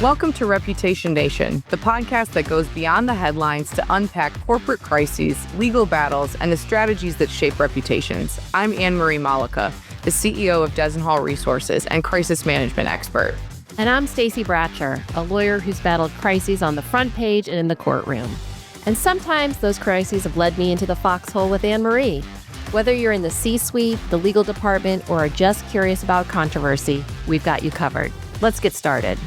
Welcome to Reputation Nation, the podcast that goes beyond the headlines to unpack corporate crises, legal battles, and the strategies that shape reputations. I'm Anne-Marie Malecha, the CEO of Desenhall Resources and crisis management expert. And I'm Stacy Bratcher, a lawyer who's battled crises on the front page and in the courtroom. And sometimes those crises have led me into the foxhole with Anne-Marie. Whether you're in the C-suite, the legal department, or are just curious about controversy, we've got you covered. Let's get started.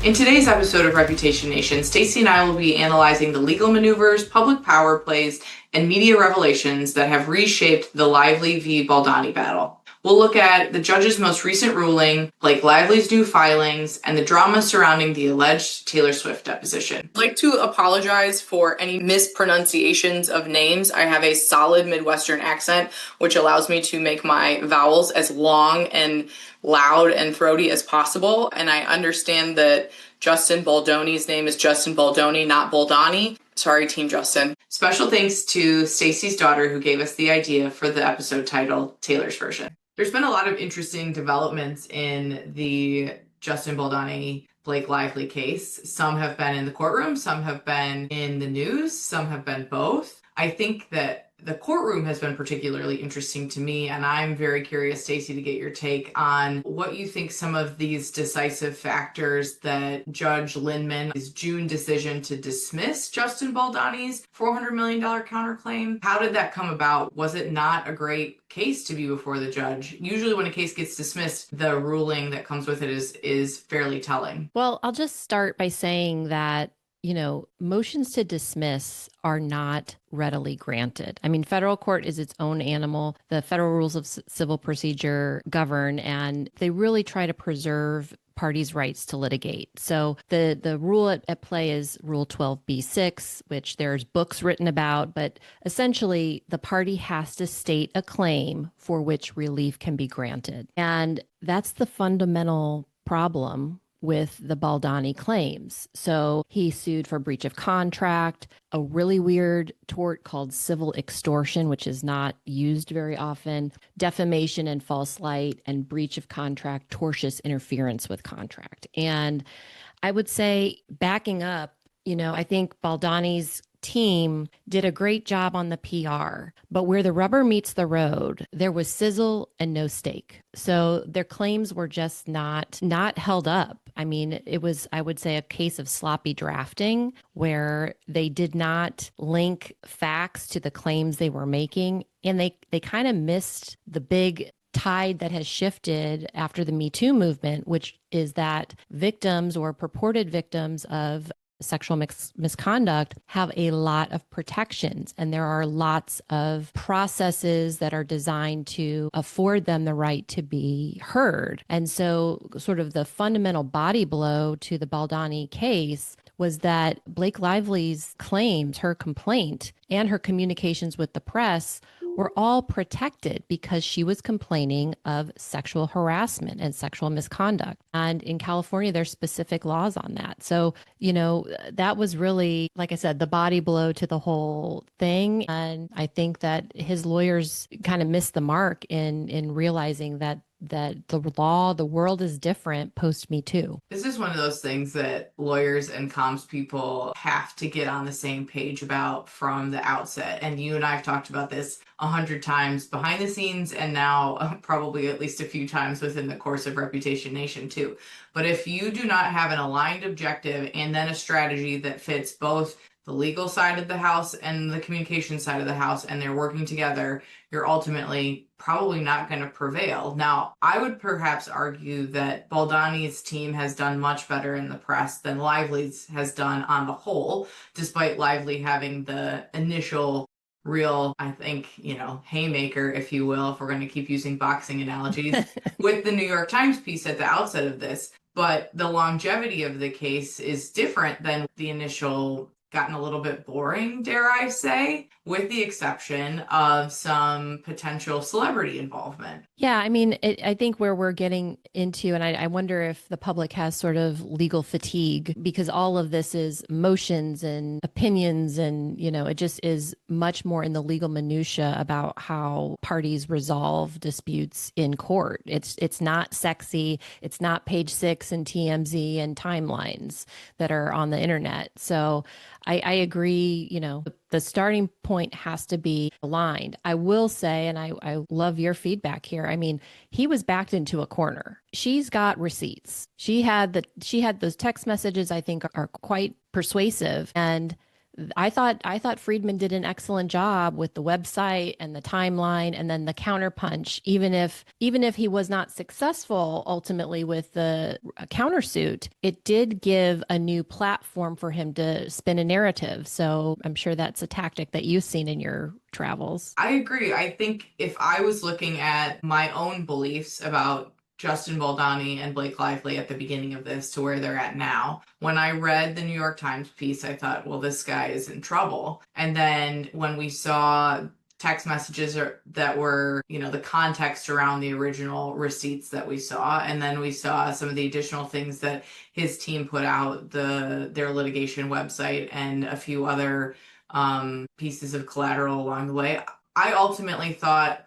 In today's episode of Reputation Nation, Stacy and I will be analyzing the legal maneuvers, public power plays, and media revelations that have reshaped the Lively v. Baldoni battle. We'll look at the judge's most recent ruling, Blake Lively's new filings, and the drama surrounding the alleged Taylor Swift deposition. I'd like to apologize for any mispronunciations of names. I have a solid Midwestern accent, which allows me to make my vowels as long and loud and throaty as possible. And I understand that Justin Baldoni's name is Justin Baldoni, not Baldoni. Sorry, Team Justin. Special thanks to Stacy's daughter, who gave us the idea for the episode title, Taylor's Version. There's been a lot of interesting developments in the Justin Baldoni Blake Lively case. Some have been in the courtroom, some have been in the news, some have been both. I think that the courtroom has been particularly interesting to me, and I'm very curious, Stacy, to get your take on what you think some of these decisive factors that Judge Lindman's June decision to dismiss Justin Baldoni's $400 million counterclaim, how did that come about? Was it not a great case to be before the judge? Usually when a case gets dismissed, the ruling that comes with it is fairly telling. Well, I'll just start by saying that motions to dismiss are not readily granted. I mean, federal court is its own animal. The federal rules of civil procedure govern, and they really try to preserve parties' rights to litigate. So the rule at play is Rule 12b-6, which there's books written about, but essentially the party has to state a claim for which relief can be granted. And that's the fundamental problem with the Baldoni claims. So he sued for breach of contract, a really weird tort called civil extortion, which is not used very often, defamation and false light, and breach of contract, tortious interference with contract. And I would say, backing up, I think Baldoni's team did a great job on the PR, but where the rubber meets the road, there was sizzle and no steak. So their claims were just not held up. I mean, it was, I would say, a case of sloppy drafting where they did not link facts to the claims they were making. And they kind of missed the big tide that has shifted after the Me Too movement, which is that victims or purported victims of sexual misconduct have a lot of protections, and there are lots of processes that are designed to afford them the right to be heard. And so sort of the fundamental body blow to the Baldoni case was that Blake Lively's claims, her complaint, and her communications with the press were all protected because she was complaining of sexual harassment and sexual misconduct. And in California, there's specific laws on that. So, that was really, like I said, the body blow to the whole thing. And I think that his lawyers kind of missed the mark in realizing that the world is different post Me Too. This is one of those things that lawyers and comms people have to get on the same page about from the outset. And you and I have talked about this 100 times behind the scenes, and now probably at least a few times within the course of Reputation Nation too. But if you do not have an aligned objective and then a strategy that fits both the legal side of the house and the communication side of the house, and they're working together, you're ultimately probably not going to prevail. Now, I would perhaps argue that Baldoni's team has done much better in the press than Lively's has done on the whole, despite Lively having the initial real, I think, haymaker, if you will, if we're going to keep using boxing analogies, with the New York Times piece at the outset of this. But the longevity of the case is different than the initial gotten a little bit boring, dare I say, with the exception of some potential celebrity involvement. Yeah, I mean, I think where we're getting into, and I wonder if the public has sort of legal fatigue because all of this is motions and opinions, and it just is much more in the legal minutia about how parties resolve disputes in court. It's not sexy. It's not page 6 and TMZ and timelines that are on the internet. So I agree, the starting point has to be aligned. I will say, and I love your feedback here. I mean, he was backed into a corner. She's got receipts. She had those text messages I think are quite persuasive. And I thought Friedman did an excellent job with the website and the timeline and then the counterpunch. Even if he was not successful ultimately with the countersuit, it did give a new platform for him to spin a narrative. So I'm sure that's a tactic that you've seen in your travels. I agree. I think if I was looking at my own beliefs about Justin Baldoni and Blake Lively at the beginning of this to where they're at now. When I read the New York Times piece, I thought, well, this guy is in trouble. And then when we saw text messages that were, the context around the original receipts that we saw, and then we saw some of the additional things that his team put out, their litigation website and a few other pieces of collateral along the way, I ultimately thought,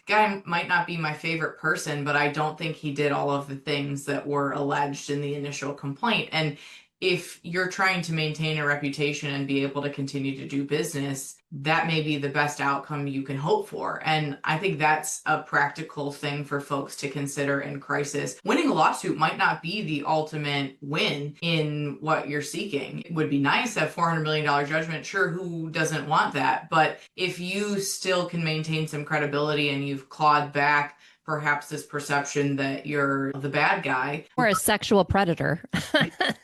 guy might not be my favorite person, but I don't think he did all of the things that were alleged in the initial complaint. And if you're trying to maintain a reputation and be able to continue to do business, that may be the best outcome you can hope for. And I think that's a practical thing for folks to consider in crisis. Winning a lawsuit might not be the ultimate win in what you're seeking. It would be nice to have $400 million judgment. Sure, who doesn't want that? But if you still can maintain some credibility and you've clawed back perhaps this perception that you're the bad guy. Or a sexual predator.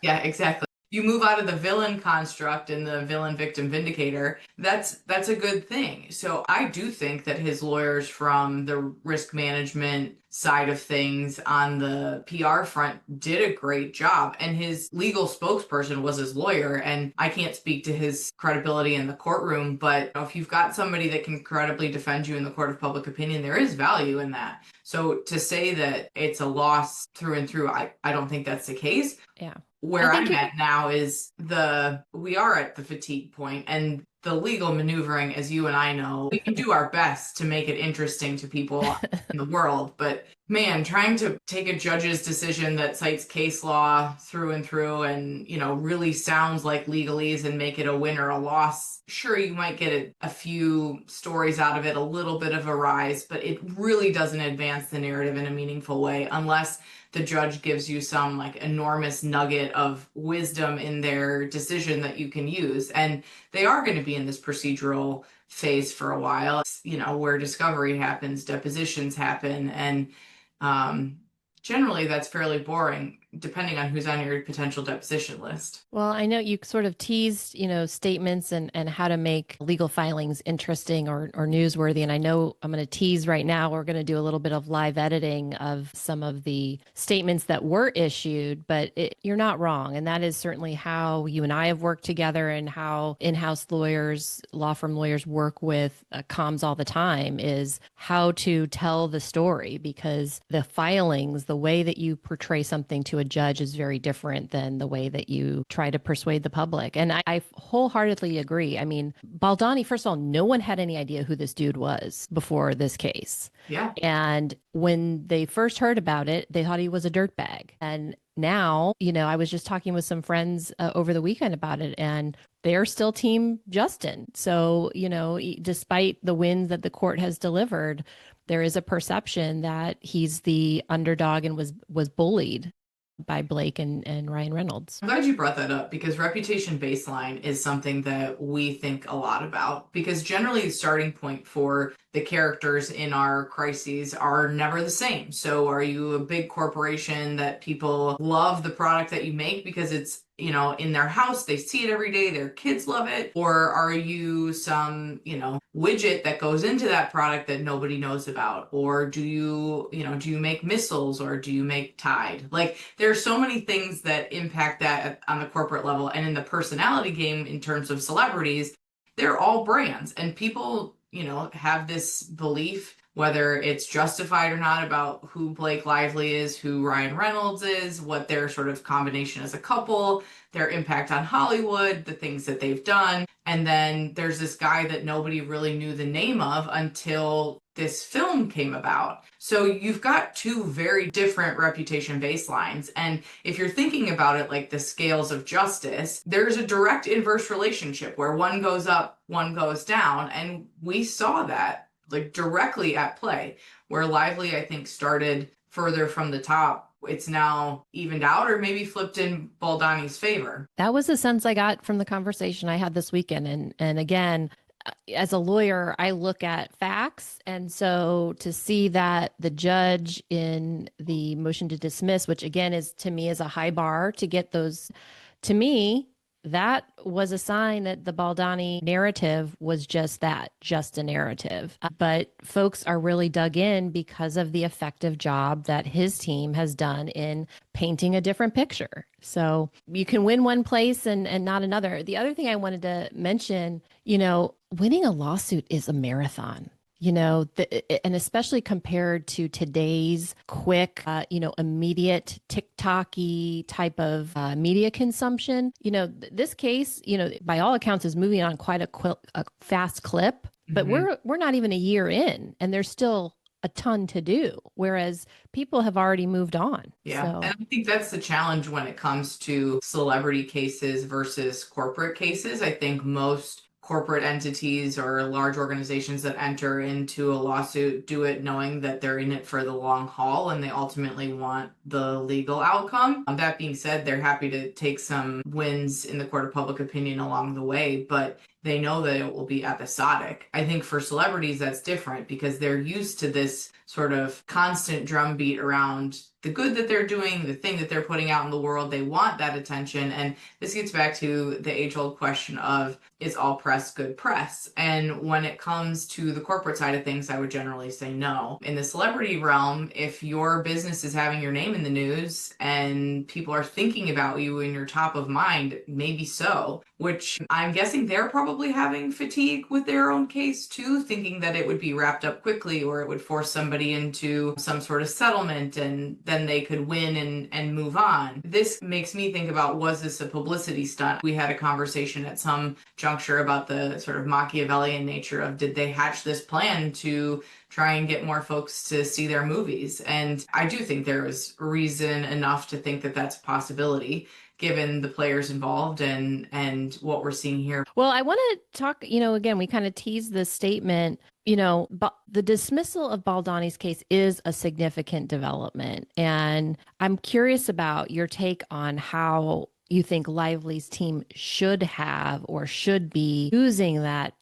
Yeah, exactly. You move out of the villain construct and the villain victim vindicator, that's a good thing. So I do think that his lawyers from the risk management side of things on the PR front did a great job. And his legal spokesperson was his lawyer. And I can't speak to his credibility in the courtroom, but if you've got somebody that can credibly defend you in the court of public opinion, there is value in that. So to say that it's a loss through and through, I don't think that's the case. Yeah. Where I'm at now is we are at the fatigue point, and the legal maneuvering, as you and I know, we can do our best to make it interesting to people in the world. But man, trying to take a judge's decision that cites case law through and through and, really sounds like legalese and make it a win or a loss. Sure, you might get a few stories out of it, a little bit of a rise, but it really doesn't advance the narrative in a meaningful way unless the judge gives you some enormous nugget of wisdom in their decision that you can use. And they are going to be in this procedural phase for a while, where discovery happens, depositions happen, and generally that's fairly boring depending on who's on your potential deposition list. Well, I know you sort of teased, statements and how to make legal filings interesting or newsworthy. And I know I'm going to tease right now, we're going to do a little bit of live editing of some of the statements that were issued, but you're not wrong. And that is certainly how you and I have worked together and how in-house lawyers, law firm lawyers work with comms all the time, is how to tell the story, because the filings, the way that you portray something to a judge is very different than the way that you try to persuade the public. And I wholeheartedly agree. I mean, Baldoni, first of all, no one had any idea who this dude was before this case. Yeah. And when they first heard about it, they thought he was a dirtbag. And now, I was just talking with some friends over the weekend about it, and they're still team Justin. So, despite the wins that the court has delivered, there is a perception that he's the underdog and was bullied by Blake and Ryan Reynolds. I'm glad you brought that up, because reputation baseline is something that we think a lot about, because generally the starting point for the characters in our crises are never the same. So are you a big corporation that people love the product that you make because it's in their house, they see it every day, their kids love it? Or are you some, widget that goes into that product that nobody knows about? Or do you make missiles, or do you make Tide? Like, there are so many things that impact that on the corporate level. And in the personality game, in terms of celebrities, they're all brands, and people, have this belief, whether it's justified or not, about who Blake Lively is, who Ryan Reynolds is, what their sort of combination as a couple, their impact on Hollywood, the things that they've done. And then there's this guy that nobody really knew the name of until this film came about. So you've got two very different reputation baselines. And if you're thinking about it like the scales of justice, there's a direct inverse relationship where one goes up, one goes down. And we saw that like directly at play, where Lively, I think, started further from the top. It's now evened out, or maybe flipped in Baldoni's favor. That was the sense I got from the conversation I had this weekend. And again, as a lawyer, I look at facts. And so to see that the judge in the motion to dismiss, which again is to me is a high bar to get those, to me, that was a sign that the Baldoni narrative was just that, just a narrative. But folks are really dug in because of the effective job that his team has done in painting a different picture. So you can win one place and not another. The other thing I wanted to mention, winning a lawsuit is a marathon. And especially compared to today's quick, immediate TikTok-y type of media consumption, this case, by all accounts is moving on quite a fast clip, but we're not even a year in, and there's still a ton to do, whereas people have already moved on. Yeah. So. And I think that's the challenge when it comes to celebrity cases versus corporate cases. I think most corporate entities or large organizations that enter into a lawsuit do it knowing that they're in it for the long haul and they ultimately want the legal outcome. That being said, they're happy to take some wins in the court of public opinion along the way, but they know that it will be episodic. I think for celebrities, that's different because they're used to this sort of constant drumbeat around the good that they're doing, the thing that they're putting out in the world. They want that attention. And this gets back to the age-old question of, is all press good press? And when it comes to the corporate side of things, I would generally say no. In the celebrity realm, if your business is having your name in the news and people are thinking about you and you're top of mind, maybe so, which I'm guessing they're probably having fatigue with their own case too, thinking that it would be wrapped up quickly or it would force somebody into some sort of settlement and then they could win and move on. This makes me think about, was this a publicity stunt? We had a conversation at some juncture about the sort of Machiavellian nature of, did they hatch this plan to try and get more folks to see their movies? And I do think there is reason enough to think that that's a possibility, given the players involved and what we're seeing here. Well, I want to talk, again, we kind of teased this statement, but the dismissal of Baldoni's case is a significant development. And I'm curious about your take on how you think Lively's team should have or should be using that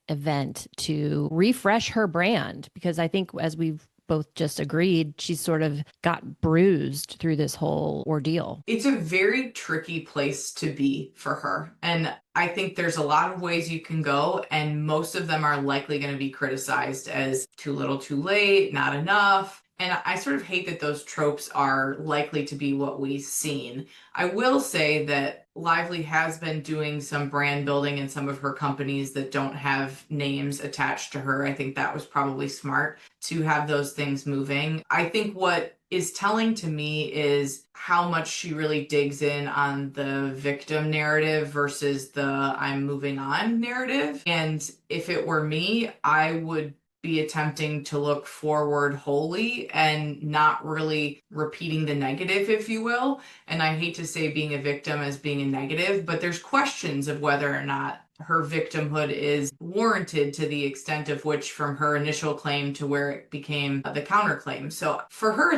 event to refresh her brand, because I think, as we've both just agreed, she's sort of got bruised through this whole ordeal. It's a very tricky place to be for her. And I think there's a lot of ways you can go, and most of them are likely going to be criticized as too little, too late, not enough. And I sort of hate that those tropes are likely to be what we've seen. I will say that Lively has been doing some brand building in some of her companies that don't have names attached to her. I think that was probably smart to have those things moving. I think what is telling to me is how much she really digs in on the victim narrative versus the I'm moving on narrative. And if it were me, I would be attempting to look forward wholly and not really repeating the negative, if you will. And I hate to say being a victim as being a negative, but there's questions of whether or not her victimhood is warranted to the extent of which, from her initial claim to where it became the counterclaim. So for her,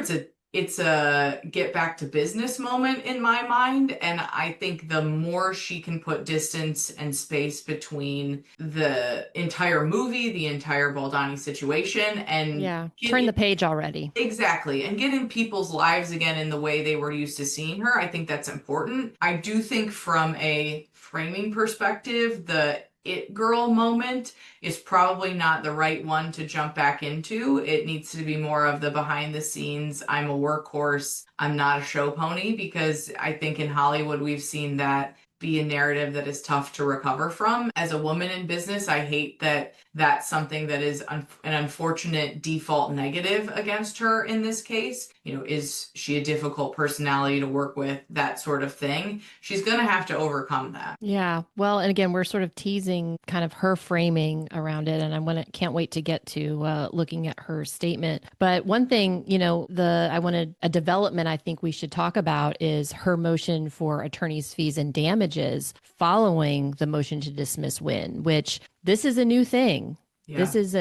it's a get back to business moment in my mind. And I think the more she can put distance and space between the entire movie, the entire Baldoni situation, and turn the page already. Exactly. And get in people's lives again in the way they were used to seeing her, I think that's important. I do think from a framing perspective, the it girl moment is probably not the right one to jump back into. It needs to be more of the behind the scenes, I'm a workhorse, I'm not a show pony, because I think in Hollywood we've seen that be a narrative that is tough to recover from. As a woman in business, I hate that that's something that is an unfortunate default negative against her in this case. Is she a difficult personality to work with? That sort of thing. She's going to have to overcome that. Yeah. Well, and again, we're sort of teasing kind of her framing around it, and can't wait to get to looking at her statement. But one thing, a development I think we should talk about is her motion for attorney's fees and damages following the motion to dismiss win, which this is a new thing. Yeah. This is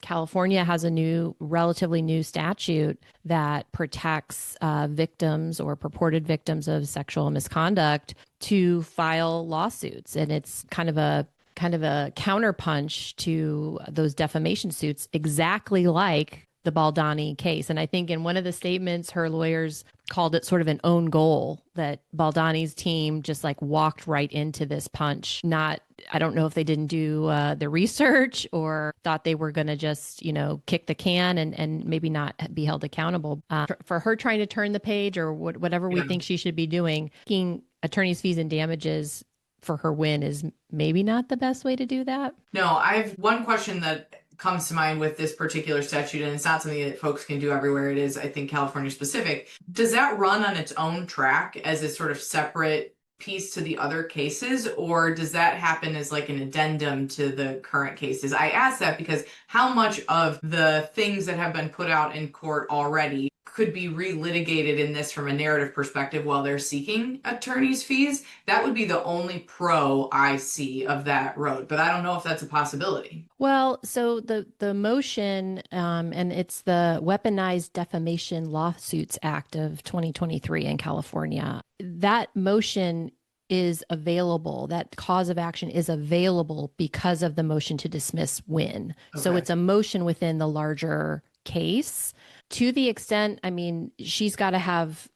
California has a relatively new statute that protects victims or purported victims of sexual misconduct to file lawsuits. And it's kind of a counterpunch to those defamation suits, exactly like the Baldoni case. And I think in one of the statements, her lawyers called it sort of an own goal, that Baldoni's team just like walked right into this punch. I don't know if they didn't do the research or thought they were going to just, kick the can and maybe not be held accountable for her trying to turn the page or whatever we think she should be doing. Taking attorney's fees and damages for her win is maybe not the best way to do that. No, I have one question that comes to mind with this particular statute, and it's not something that folks can do everywhere. It is, I think, California specific. Does that run on its own track as a sort of separate piece to the other cases, or does that happen as like an addendum to the current cases? I ask that because how much of the things that have been put out in court already could be relitigated in this from a narrative perspective while they're seeking attorney's fees? That would be the only pro I see of that road, but I don't know if that's a possibility. Well, so the motion, and it's the Weaponized Defamation Lawsuits Act of 2023 in California. That motion is available. That cause of action is available because of the motion to dismiss win. Okay. So it's a motion within the larger case. To the extent, she's got to have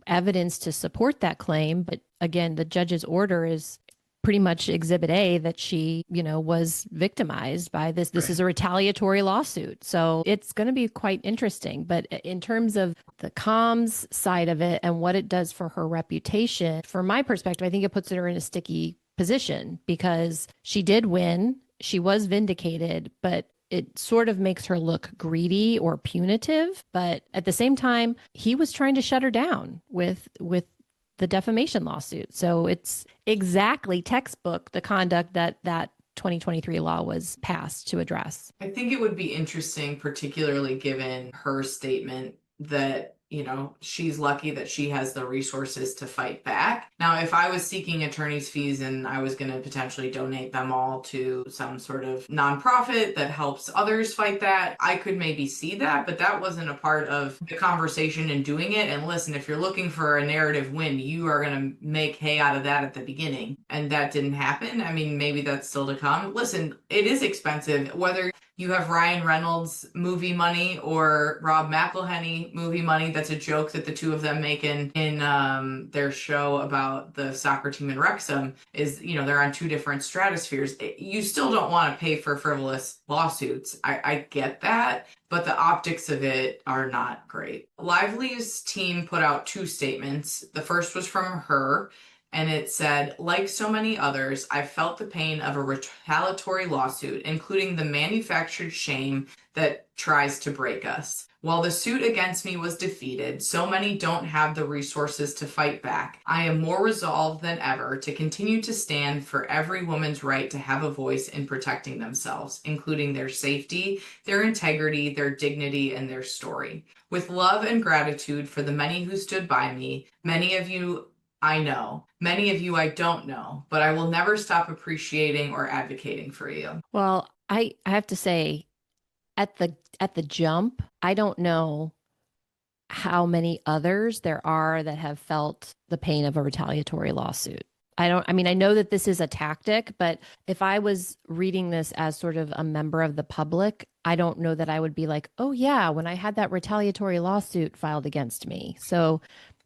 evidence to support that claim. But again, the judge's order is pretty much Exhibit A, that she, was victimized by this. This is a retaliatory lawsuit. So it's going to be quite interesting. But in terms of the comms side of it and what it does for her reputation, from my perspective, I think it puts her in a sticky position because she did win. She was vindicated, but it sort of makes her look greedy or punitive. But at the same time, he was trying to shut her down with the defamation lawsuit. So it's exactly textbook the conduct that 2023 law was passed to address. I think it would be interesting, particularly given her statement that she's lucky that she has the resources to fight back. Now, if I was seeking attorney's fees and I was going to potentially donate them all to some sort of nonprofit that helps others fight that, I could maybe see that, but that wasn't a part of the conversation in doing it. And listen, if you're looking for a narrative win, you are going to make hay out of that at the beginning. And that didn't happen. Maybe that's still to come. Listen, it is expensive, whether you have Ryan Reynolds movie money or Rob McElhenney movie money. That's a joke that the two of them make in their show about the soccer team in Wrexham is, they're on two different stratospheres. You still don't want to pay for frivolous lawsuits. I get that, but the optics of it are not great. Lively's team put out two statements. The first was from her, and it said, like so many others, I felt the pain of a retaliatory lawsuit, including the manufactured shame that tries to break us. While the suit against me was defeated, so many don't have the resources to fight back. I am more resolved than ever to continue to stand for every woman's right to have a voice in protecting themselves, including their safety, their integrity, their dignity, and their story. With love and gratitude for the many who stood by me, many of you I know. Many of you I don't know, but I will never stop appreciating or advocating for you. Well, I have to say, at the jump, I don't know how many others there are that have felt the pain of a retaliatory lawsuit. I know that this is a tactic, but if I was reading this as sort of a member of the public, I don't know that I would be like, oh yeah, when I had that retaliatory lawsuit filed against me. So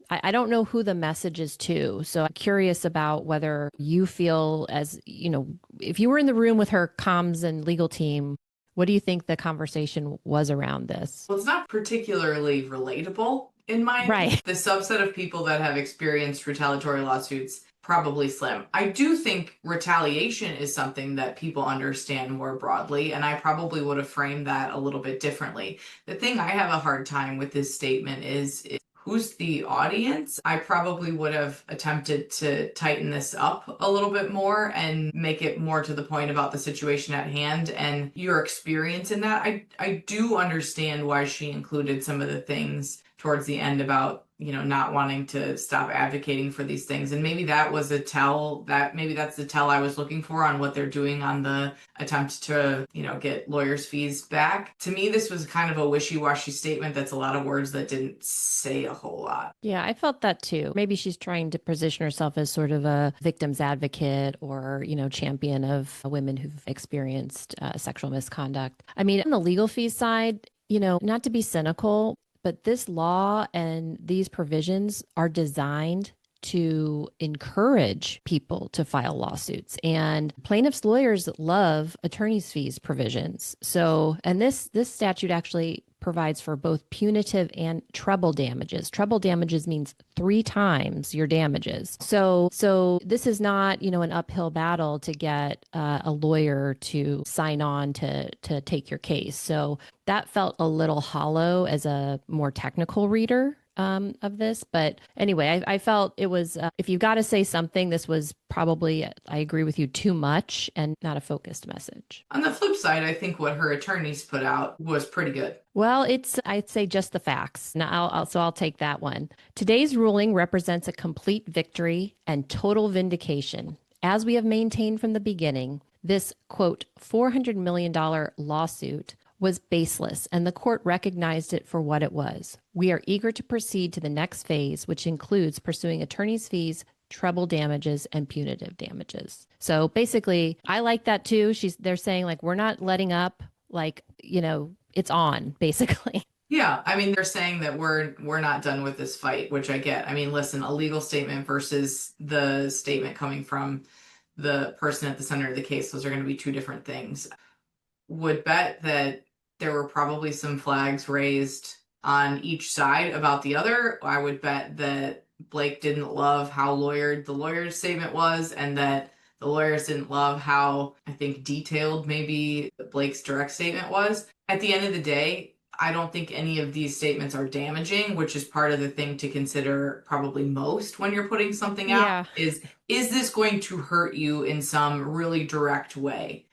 I don't know who the message is to. So I'm curious about whether you feel as, if you were in the room with her comms and legal team, what do you think the conversation was around this? Well, it's not particularly relatable in my opinion. Right. The subset of people that have experienced retaliatory lawsuits, probably slim. I do think retaliation is something that people understand more broadly, and I probably would have framed that a little bit differently. The thing I have a hard time with this statement is who's the audience? I probably would have attempted to tighten this up a little bit more and make it more to the point about the situation at hand and your experience in that. I do understand why she included some of the things towards the end about not wanting to stop advocating for these things. And maybe that was maybe that's the tell I was looking for on what they're doing on the attempt to, get lawyers' fees back. To me, this was kind of a wishy-washy statement that's a lot of words that didn't say a whole lot. Yeah, I felt that too. Maybe she's trying to position herself as sort of a victim's advocate or, champion of women who've experienced sexual misconduct. I mean, on the legal fees side, not to be cynical, but this law and these provisions are designed to encourage people to file lawsuits. And plaintiffs' lawyers love attorney's fees provisions. So, and this statute actually provides for both punitive and treble damages. Treble damages means 3 times your damages. So this is not, an uphill battle to get a lawyer to sign on to take your case. So that felt a little hollow as a more technical reader of this. But anyway, I felt it was, if you got to say something, this was probably, I agree with you, too much and not a focused message. On the flip side, I think what her attorneys put out was pretty good. Well, I'd say just the facts. Now, I'll take that one. Today's ruling represents a complete victory and total vindication. As we have maintained from the beginning, this, quote, $400 million lawsuit was baseless, and the court recognized it for what it was. We are eager to proceed to the next phase, which includes pursuing attorney's fees, treble damages, and punitive damages. So basically, I like that too. They're saying like, we're not letting up, like, it's on, basically. Yeah, I mean, they're saying that we're not done with this fight, which I get. I mean, listen, a legal statement versus the statement coming from the person at the center of the case, those are going to be 2 different things. Would bet that there were probably some flags raised on each side about the other. I would bet that Blake didn't love how lawyered the lawyer's statement was, and that the lawyers didn't love how, I think, detailed maybe Blake's direct statement was. At the end of the day, I don't think any of these statements are damaging, which is part of the thing to consider probably most when you're putting something out. Yeah. Is this going to hurt you in some really direct way?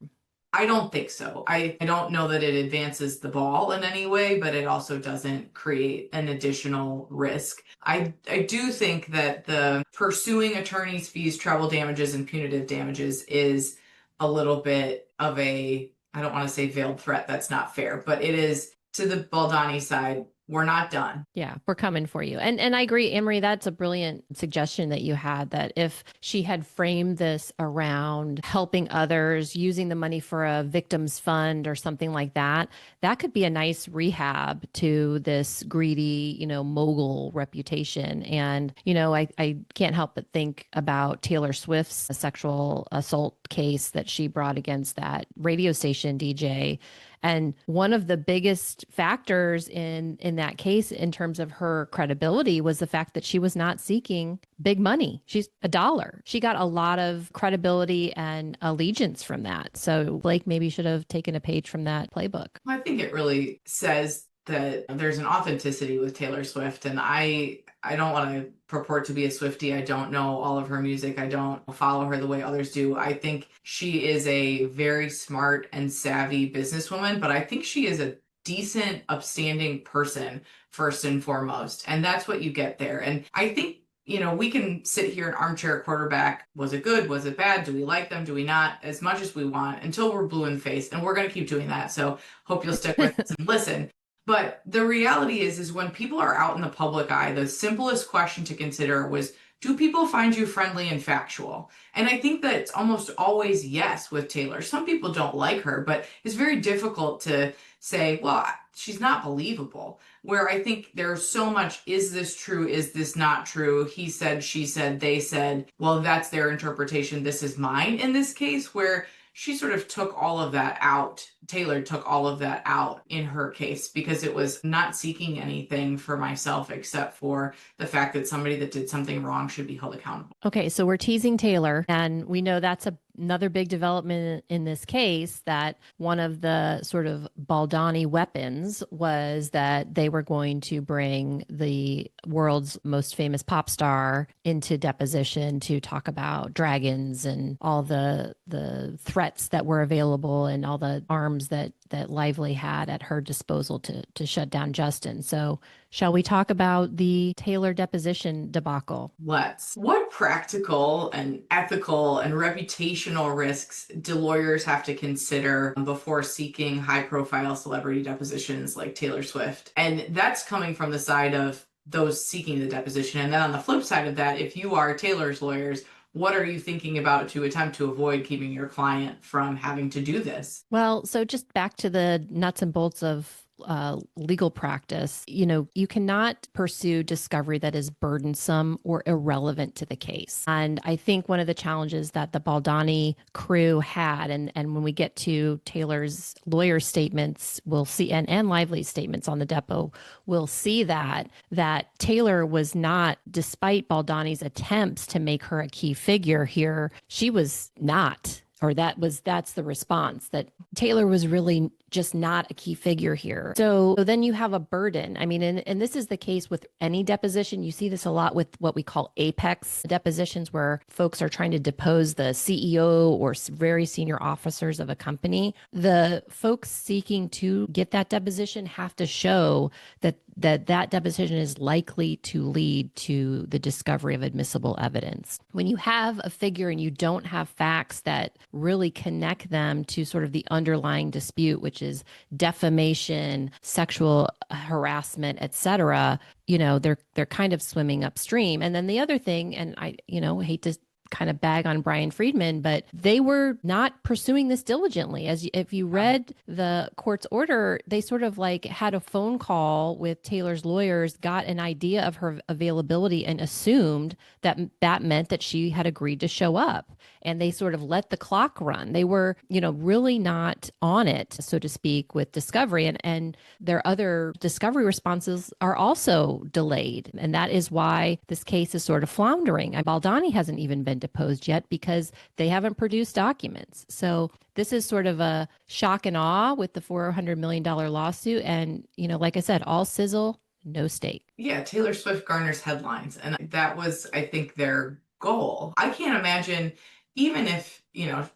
I don't think so. I don't know that it advances the ball in any way, but it also doesn't create an additional risk. I do think that the pursuing attorney's fees, treble damages, and punitive damages is a little bit of I don't want to say veiled threat. That's not fair, but it is to the Baldoni side. We're not done. Yeah, we're coming for you. And I agree, Emery, that's a brilliant suggestion that you had, that if she had framed this around helping others, using the money for a victims fund or something like that, that could be a nice rehab to this greedy, mogul reputation. And, I can't help but think about Taylor Swift's sexual assault case that she brought against that radio station DJ. And one of the biggest factors in that case in terms of her credibility was the fact that she was not seeking big money. She's $1. She got a lot of credibility and allegiance from that. So Blake maybe should have taken a page from that playbook. I think it really says that there's an authenticity with Taylor Swift, and I don't want to purport to be a Swiftie. I don't know all of her music. I don't follow her the way others do. I think she is a very smart and savvy businesswoman, but I think she is a decent, upstanding person first and foremost. And that's what you get there. And I think, we can sit here and armchair quarterback. Was it good? Was it bad? Do we like them? Do we not? As much as we want, until we're blue in the face. And we're going to keep doing that. So hope you'll stick with us and listen. But the reality is when people are out in the public eye, the simplest question to consider was, Do people find you friendly and factual? And I think that it's almost always yes with Taylor. Some people don't like her, but it's very difficult to say, well, she's not believable. Where I think there's so much, is this true? Is this not true? He said, she said, they said, well, that's their interpretation. This is mine in this case, where she sort of took all of that out. Taylor took all of that out in her case because it was not seeking anything for myself except for the fact that somebody that did something wrong should be held accountable. Okay, so we're teasing Taylor, and we know that's another big development in this case, that one of the sort of Baldoni weapons was that they were going to bring the world's most famous pop star into deposition to talk about dragons and all the threats that were available and all the arms that Lively had at her disposal to shut down Justin. So shall we talk about the Taylor deposition debacle? Let's. What practical and ethical and reputational risks do lawyers have to consider before seeking high-profile celebrity depositions like Taylor Swift? And that's coming from the side of those seeking the deposition. And then on the flip side of that, if you are Taylor's lawyers, what are you thinking about to attempt to avoid keeping your client from having to do this? Well, so just back to the nuts and bolts of legal practice, you cannot pursue discovery that is burdensome or irrelevant to the case. And I think one of the challenges that the Baldoni crew had, and when we get to Taylor's lawyer statements, we'll see, and Lively's statements on the depo, we'll see that Taylor was not, despite Baldoni's attempts to make her a key figure here, she was not. Or that's the response, that Taylor was really just not a key figure here. So then you have a burden. I mean, and this is the case with any deposition. You see this a lot with what we call apex depositions, where folks are trying to depose the CEO or very senior officers of a company. The folks seeking to get that deposition have to show that deposition is likely to lead to the discovery of admissible evidence. When you have a figure and you don't have facts that really connect them to sort of the underlying dispute, which is defamation, sexual harassment, etc., they're kind of swimming upstream. And then the other thing, and I hate to kind of bag on Brian Friedman, but they were not pursuing this diligently. If you read the court's order, they sort of like had a phone call with Taylor's lawyers, got an idea of her availability, and assumed that meant that she had agreed to show up. And they sort of let the clock run. They were, really not on it, so to speak, with discovery. And their other discovery responses are also delayed. And that is why this case is sort of floundering. Baldoni hasn't even been deposed yet because they haven't produced documents. So this is sort of a shock and awe with the $400 million lawsuit. And, like I said, all sizzle, no steak. Yeah, Taylor Swift garners headlines. And that was, I think, their goal. I can't imagine, even if,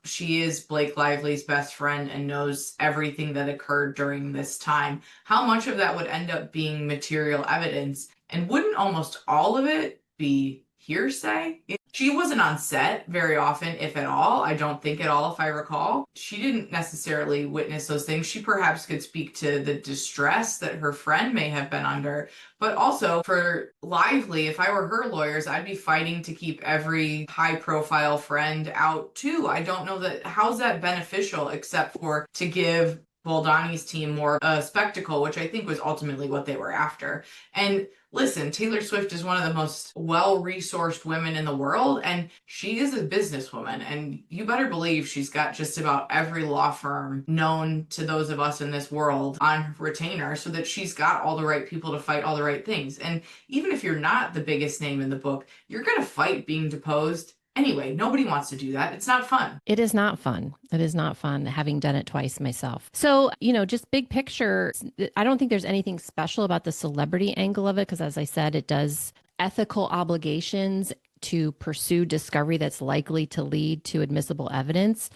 she is Blake Lively's best friend and knows everything that occurred during this time, how much of that would end up being material evidence? And wouldn't almost all of it be hearsay? She wasn't on set very often, if at all. I don't think at all, if I recall. She didn't necessarily witness those things. She perhaps could speak to the distress that her friend may have been under. But also for Lively, if I were her lawyers, I'd be fighting to keep every high-profile friend out too. I don't know how's that beneficial, except for to give Baldoni's team more a spectacle, which I think was ultimately what they were after. And listen, Taylor Swift is one of the most well-resourced women in the world, and she is a businesswoman. And you better believe she's got just about every law firm known to those of us in this world on retainer, so that she's got all the right people to fight all the right things. And even if you're not the biggest name in the book, you're going to fight being deposed. Anyway, nobody wants to do that. It's not fun. It is not fun. It is not fun, having done it twice myself. So, just big picture, I don't think there's anything special about the celebrity angle of it, because as I said, it does ethical obligations to pursue discovery that's likely to lead to admissible evidence.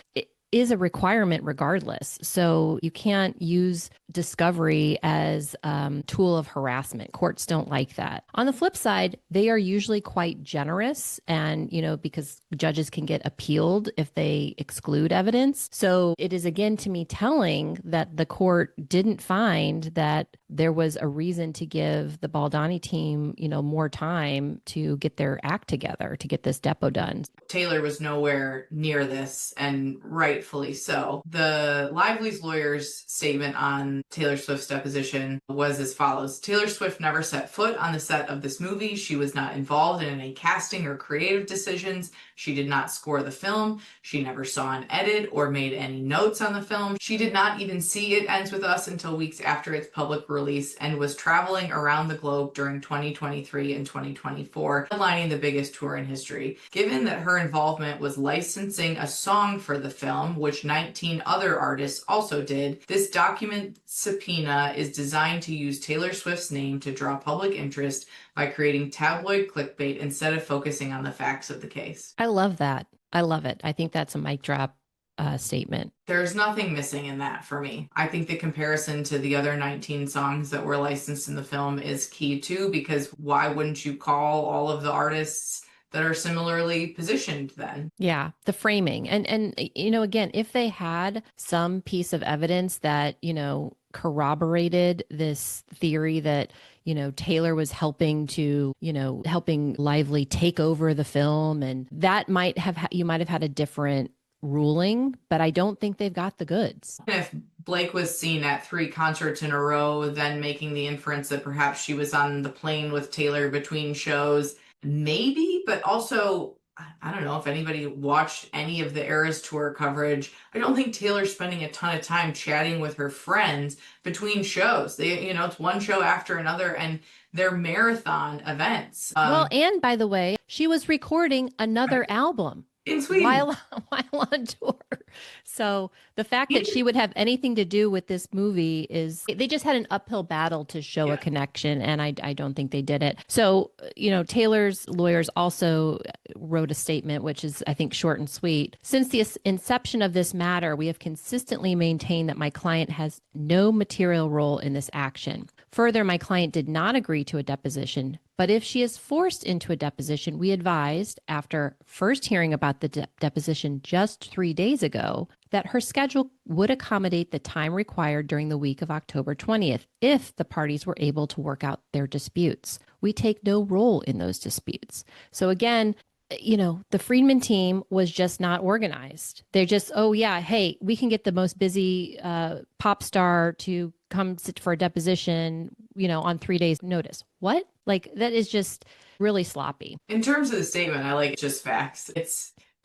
is a requirement regardless. So you can't use discovery as a tool of harassment. Courts don't like that. On the flip side, they are usually quite generous, and, because judges can get appealed if they exclude evidence. So it is, again, to me, telling that the court didn't find that there was a reason to give the Baldoni team, more time to get their act together, to get this depo done. Taylor was nowhere near this, and rightfully so. The Lively's lawyer's statement on Taylor Swift's deposition was as follows. Taylor Swift never set foot on the set of this movie. She was not involved in any casting or creative decisions. She did not score the film. She never saw an edit or made any notes on the film. She did not even see It Ends With Us until weeks after its public release, and was traveling around the globe during 2023 and 2024, headlining the biggest tour in history. Given that her involvement was licensing a song for the film, which 19 other artists also did, this document subpoena is designed to use Taylor Swift's name to draw public interest by creating tabloid clickbait instead of focusing on the facts of the case. I love that. I love it. I think that's a mic drop statement. There's nothing missing in that for me. I think the comparison to the other 19 songs that were licensed in the film is key too, because why wouldn't you call all of the artists that are similarly positioned then? Yeah, the framing. And again, if they had some piece of evidence that, corroborated this theory that, Taylor was helping Lively take over the film, and that you might have had a different ruling, but I don't think they've got the goods. If Blake was seen at 3 concerts in a row, then making the inference that perhaps she was on the plane with Taylor between shows, maybe, but also, I don't know if anybody watched any of the Eras Tour coverage. I don't think Taylor's spending a ton of time chatting with her friends between shows. It's one show after another, and they're marathon events. Well, and by the way, she was recording another album in Sweden while on tour. So the fact that she would have anything to do with this movie they just had an uphill battle to show a connection, and I don't think they did it. So, Taylor's lawyers also wrote a statement, which is, I think, short and sweet. Since the inception of this matter, we have consistently maintained that my client has no material role in this action. Further, my client did not agree to a deposition, but if she is forced into a deposition, we advised, after first hearing about the deposition just 3 days ago, that her schedule would accommodate the time required during the week of October 20th if the parties were able to work out their disputes. We take no role in those disputes. So again, the Friedman team was just not organized. They're just, oh yeah, hey, we can get the most busy pop star to come sit for a deposition, on 3 days notice. What? That is just really sloppy. In terms of the statement, I like just facts.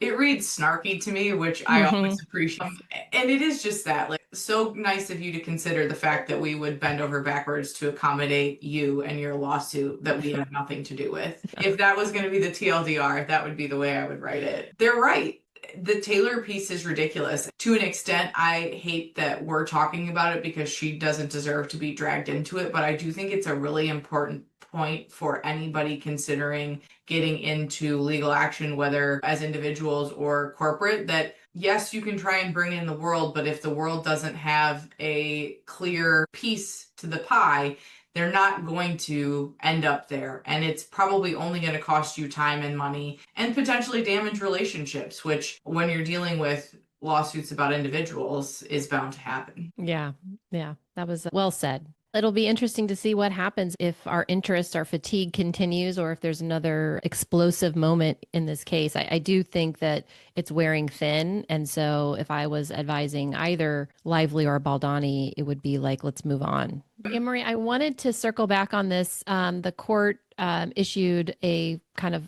It reads snarky to me, which I always appreciate. And it is just that, so nice of you to consider the fact that we would bend over backwards to accommodate you and your lawsuit that we have nothing to do with. If that was going to be the TLDR, that would be the way I would write it. They're right. The Taylor piece is ridiculous. To an extent, I hate that we're talking about it because she doesn't deserve to be dragged into it, but I do think it's a really important point for anybody considering getting into legal action, whether as individuals or corporate, that yes, you can try and bring in the world, but if the world doesn't have a clear piece to the pie, they're not going to end up there. And it's probably only going to cost you time and money and potentially damage relationships, which when you're dealing with lawsuits about individuals is bound to happen. Yeah. That was well said. It'll be interesting to see what happens if our fatigue continues, or if there's another explosive moment in this case. I do think that it's wearing thin. And so if I was advising either Lively or Baldoni, it would be let's move on. Anne-Marie, I wanted to circle back on this. The court issued a kind of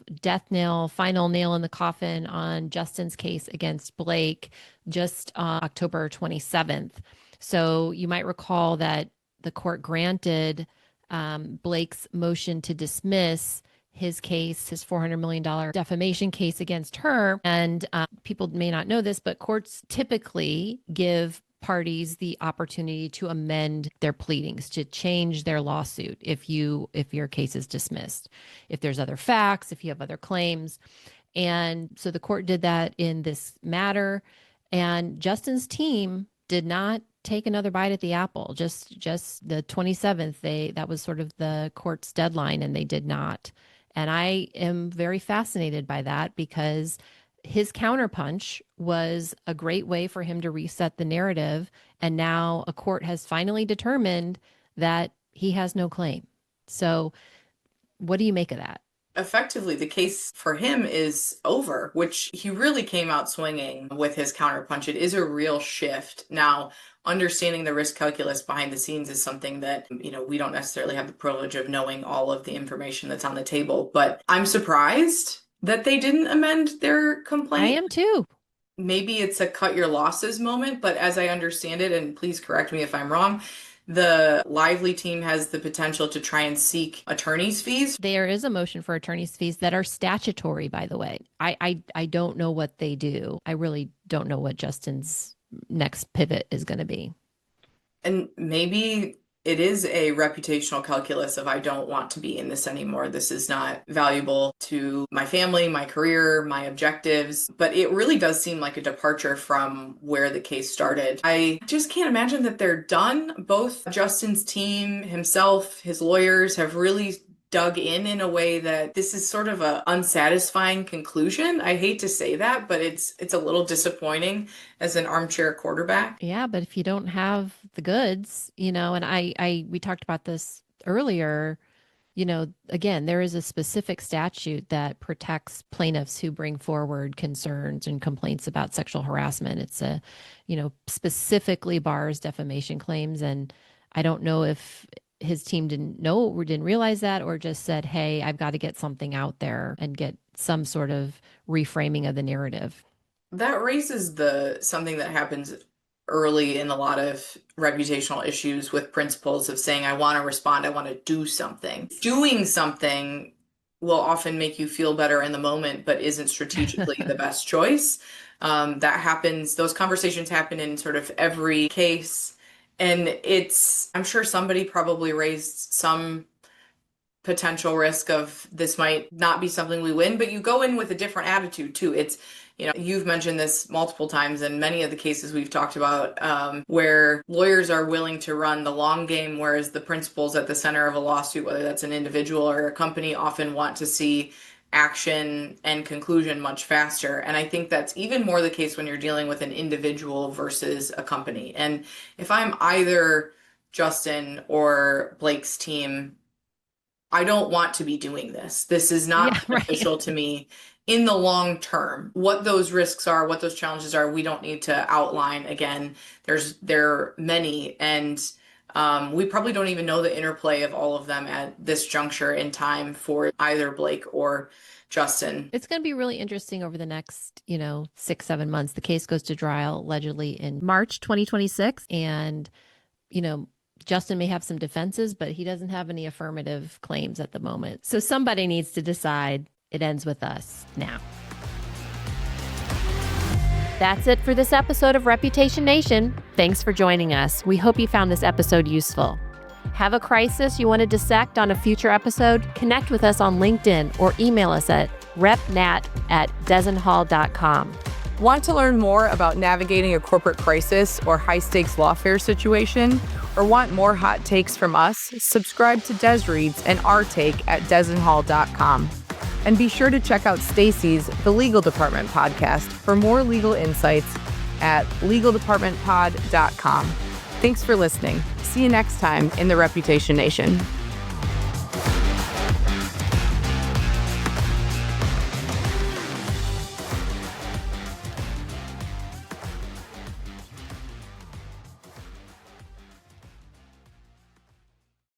final nail in the coffin on Justin's case against Blake just October 27th. So you might recall that the court granted Blake's motion to dismiss his case, his $400 million defamation case against her. And people may not know this, but courts typically give parties the opportunity to amend their pleadings, to change their lawsuit if your case is dismissed, if there's other facts, if you have other claims. And so the court did that in this matter. And Justin's team did not take another bite at the apple. Just the 27th, that was sort of the court's deadline, and they did not. And I am very fascinated by that because his counterpunch was a great way for him to reset the narrative. And now a court has finally determined that he has no claim. So what do you make of that? Effectively, the case for him is over, which he really came out swinging with his counterpunch. It is a real shift. Now, understanding the risk calculus behind the scenes is something that, we don't necessarily have the privilege of knowing all of the information that's on the table, but I'm surprised that they didn't amend their complaint. I am too. Maybe it's a cut your losses moment, but as I understand it, and please correct me if I'm wrong, the Lively team has the potential to try and seek attorney's fees. There is a motion for attorney's fees that are statutory, by the way. I don't know what they do. I really don't know what Justin's next pivot is going to be. And maybe it is a reputational calculus of I don't want to be in this anymore. This is not valuable to my family, my career, my objectives. But it really does seem like a departure from where the case started. I just can't imagine that they're done. Both Justin's team, himself, his lawyers have really dug in a way that this is sort of a unsatisfying conclusion. I hate to say that, but it's a little disappointing as an armchair quarterback. Yeah, but if you don't have the goods, and we talked about this earlier, again, there is a specific statute that protects plaintiffs who bring forward concerns and complaints about sexual harassment. It's specifically bars defamation claims. And I don't know if his team didn't know or didn't realize that, or just said, hey, I've got to get something out there and get some sort of reframing of the narrative. That raises something that happens early in a lot of reputational issues with principles of saying, I want to respond, I want to do something. Doing something will often make you feel better in the moment, but isn't strategically the best choice. That happens, those conversations happen in sort of every case. And I'm sure somebody probably raised some potential risk of this might not be something we win, but you go in with a different attitude too. It's, you've mentioned this multiple times in many of the cases we've talked about, where lawyers are willing to run the long game, whereas the principals at the center of a lawsuit, whether that's an individual or a company, often want to see action and conclusion much faster. And I think that's even more the case when you're dealing with an individual versus a company. And if I'm either Justin or Blake's team, I don't want to be doing this. This is not beneficial to me in the long term. What those risks are, what those challenges are, we don't need to outline again. There are many, and we probably don't even know the interplay of all of them at this juncture in time for either Blake or Justin. It's going to be really interesting over the next, 6-7 months. The case goes to trial allegedly in March 2026. And, Justin may have some defenses, but he doesn't have any affirmative claims at the moment. So somebody needs to decide. It ends with us now. That's it for this episode of Reputation Nation. Thanks for joining us. We hope you found this episode useful. Have a crisis you want to dissect on a future episode? Connect with us on LinkedIn or email us at repnat@desenhall.com. Want to learn more about navigating a corporate crisis or high-stakes lawfare situation? Or want more hot takes from us? Subscribe to Des Reads and Our Take at desenhall.com. And be sure to check out Stacy's The Legal Department podcast for more legal insights at legaldepartmentpod.com. Thanks for listening. See you next time in the Reputation Nation.